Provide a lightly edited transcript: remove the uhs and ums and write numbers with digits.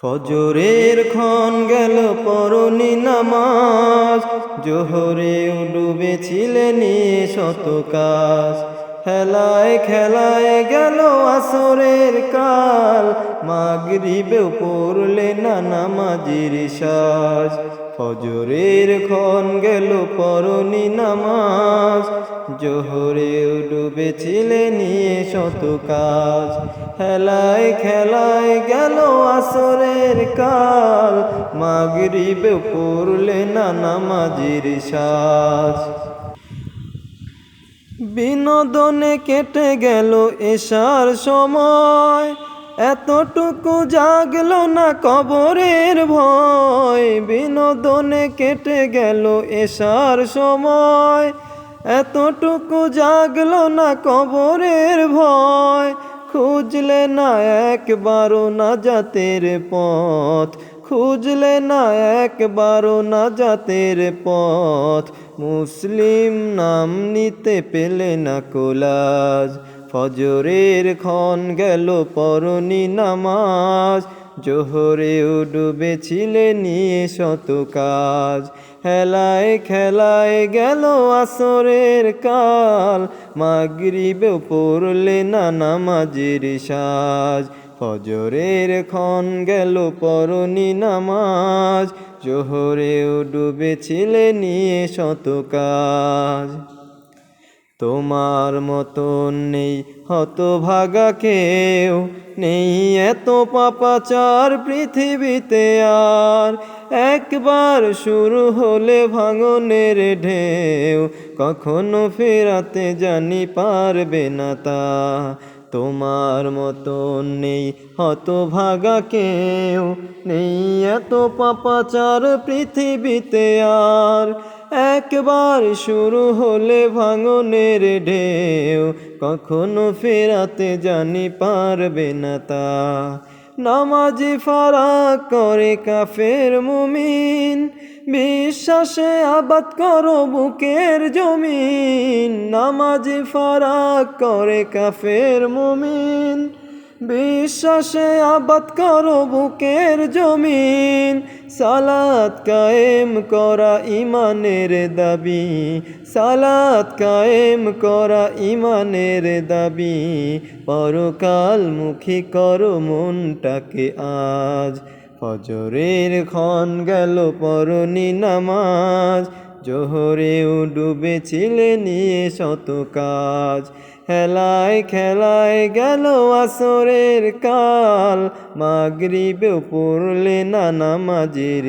ফজরের ক্ষণ গেল পরনি নামাজ, জোহরেও ডুবেছিলে নিয়ে শত কাজ। খেলায় খেলায় গেল আসরের কাল, মাগরিবেও পড়লে না নামাজের সাজ। ফজরের ক্ষণ গেল পরনি নামাজ, জোহরেও ডুবেছিলে নিয়ে শত কাজ। খেলায় খেলায় গেল আসরের কাল, মাগরিবেও পড়লে না নামাজের সাজ। বিনোদনে কেটে গেল এশার সময়, এতটুকু জাগলো না কবরের ভয়। বিনোদনে কেটে গেল এশার সময়, এতটুকু জাগলো না কবরের ভয়। খুঁজলে না একবারও নাজাতের পথ, খুঁজলে না একবারও নাজাতের পথ। মুসলিম নাম নিতে পেলে না কোলাজ। ফজরের ক্ষণ গেল পরনি নামাজ, জোহরেও ডুবেছিলে নিয়ে শত কাজ। খেলায় খেলায় গেল আসরের কাল, মাগরিবেও পড়লে না নামাজের সাজ। ফজরের ক্ষণ গেল পরনি নামাজ, জোহরেও ডুবেছিলে নিয়ে শত কাজ। তোমার মতন নেই হতভাগা কেউ, নেই এত পাপাচার পৃথিবীতে আর। একবার শুরু হলে ভাঙনের ঢেউ, কখনো ফেরাতে জানি পারবে না তা। তোমার মতন নেই হতভাগা কেউ, নেই এত পাপাচার পৃথিবীতে আর। একবার শুরু হলে ভাঙনের ঢেউ, কখনো ফেরাতে জানি পারবে না তা। নামাজি ফারাক করে কাফের মুমিন, বিশ্বাসে আবাদ করো বুকের জমিন। নামাজি ফারাক করে কাফের মুমিন, বিশ্বাসে আবাদ করো বুকের জমিন। সালাত কায়েম করা ইমানের দাবি, সালাত কায়েম করা ইমানের দাবি। পরকালমুখী করো মনটাকে আজ। ফজরের ক্ষণ গেল পরনি নামাজ, জোহরেও ডুবেছিলে নিয়ে শত কাজ। খেলায় খেলায় গেল আসরের কাল, মাগরিবেও পড়লে না নামাজের